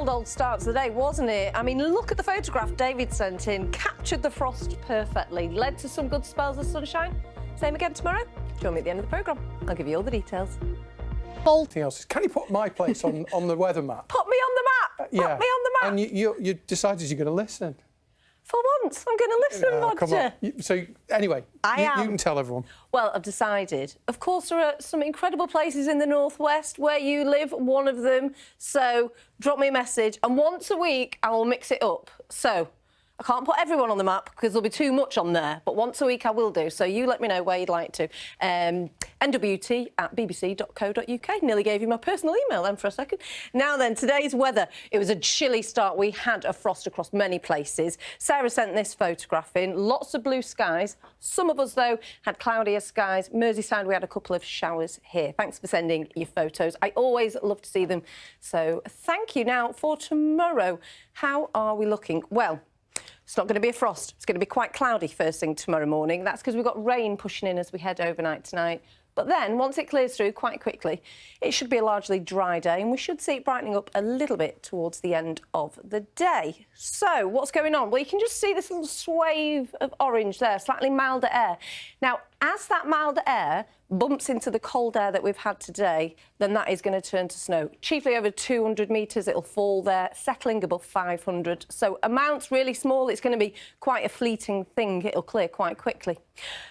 cold old start to the day, wasn't it? I mean, look at the photograph David sent in. Captured the frost perfectly. Led to some good spells of sunshine. Same again tomorrow. Join me at the end of the programme. I'll give you all the details. Anything else? Can you put my place on the weather map? Put me on the map! Yeah. Put me on the map! And you decided you're going to listen. For once, I'm going to listen, Roger. So, anyway, you can tell everyone. Well, I've decided. Of course, there are some incredible places in the northwest where you live, one of them. So, drop me a message, and once a week, I will mix it up. So, I can't put everyone on the map because there'll be too much on there, but once a week I will do. So you let me know where you'd like to. nwt@bbc.co.uk. Nearly gave you my personal email then for a second. Now then, today's weather. It was a chilly start. We had a frost across many places. Sarah sent this photograph in. Lots of blue skies. Some of us, though, had cloudier skies. Merseyside, we had a couple of showers here. Thanks for sending your photos. I always love to see them. So thank you. Now, for tomorrow, how are we looking? Well, it's not going to be a frost. It's going to be quite cloudy first thing tomorrow morning. That's because we've got rain pushing in as we head overnight tonight. But then, once it clears through quite quickly, it should be a largely dry day, and we should see it brightening up a little bit towards the end of the day. So, what's going on? Well, you can just see this little swathe of orange there, slightly milder air. Now, as that milder air bumps into the cold air that we've had today, then that is going to turn to snow. Chiefly over 200 metres, it'll fall there, settling above 500. So amounts really small. It's going to be quite a fleeting thing. It'll clear quite quickly.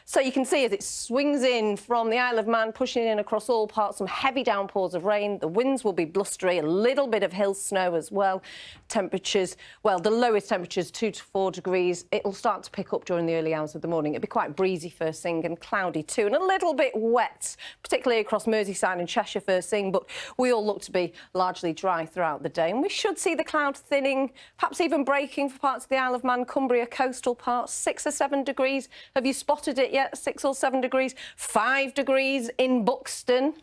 So you can see as it swings in from the Isle of Man, pushing in across all parts, some heavy downpours of rain. The winds will be blustery, a little bit of hill snow as well. Temperatures, well, the lowest temperatures 2 to 4 degrees. It'll start to pick up during the early hours of the morning. It'll be quite breezy first thing and cloudy too, and a little bit wet, particularly across Merseyside and Cheshire first thing, but we all look to be largely dry throughout the day. And we should see the cloud thinning, perhaps even breaking for parts of the Isle of Man, Cumbria, coastal parts, 6 or 7 degrees. Have you spotted it yet? 6 or 7 degrees. 5 degrees in Buxton.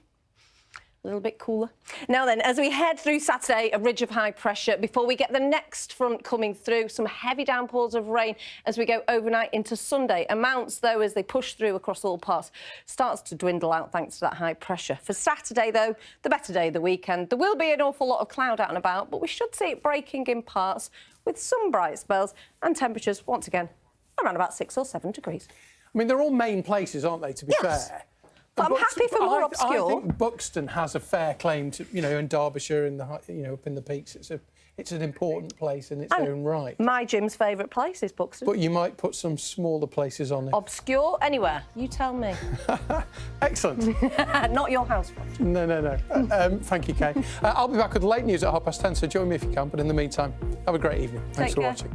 A little bit cooler. Now then, as we head through Saturday, a ridge of high pressure before we get the next front coming through. Some heavy downpours of rain as we go overnight into Sunday. Amounts, though, as they push through across all parts, starts to dwindle out thanks to that high pressure. For Saturday, though, the better day of the weekend. There will be an awful lot of cloud out and about, but we should see it breaking in parts with some bright spells and temperatures, once again, around about 6 or 7 degrees. I mean, they're all main places, aren't they, to be fair? But I'm happy for more obscure. I think Buxton has a fair claim to, in Derbyshire and up in the peaks. It's an important place in its own right. My Jim's favourite place is Buxton. But you might put some smaller places on it. Obscure anywhere. You tell me. Excellent. Not your house. No. Thank you, Kay. I'll be back with the late news at 10:30, so join me if you can. But in the meantime, have a great evening. Thanks for watching.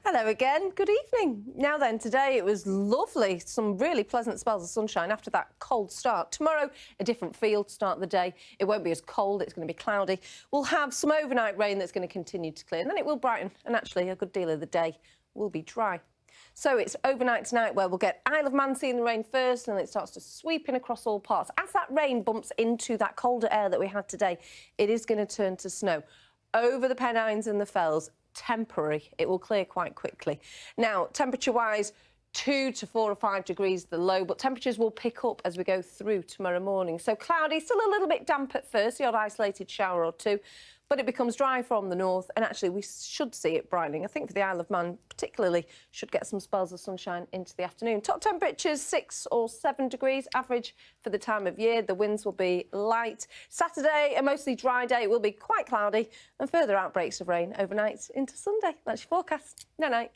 Hello again, good evening. Now then, today it was lovely, some really pleasant spells of sunshine after that cold start. Tomorrow, a different feel to start the day. It won't be as cold, it's going to be cloudy. We'll have some overnight rain that's going to continue to clear, and then it will brighten, and actually a good deal of the day will be dry. So it's overnight tonight where we'll get Isle of Man seeing the rain first, and it starts to sweep in across all parts. As that rain bumps into that colder air that we had today, it is going to turn to snow over the Pennines and the Fells. Temporary. It will clear quite quickly. Now, temperature-wise, 2 to 4 or 5 degrees the low, but temperatures will pick up as we go through tomorrow morning. So cloudy, still a little bit damp at first, the odd isolated shower or two, but it becomes dry from the north, and actually we should see it brightening. I think for the Isle of Man particularly, should get some spells of sunshine into the afternoon. Top temperatures 6 or 7 degrees, average for the time of year. The winds will be light. Saturday, a mostly dry day. It will be quite cloudy, and further outbreaks of rain overnight into Sunday. That's your forecast. Night-night.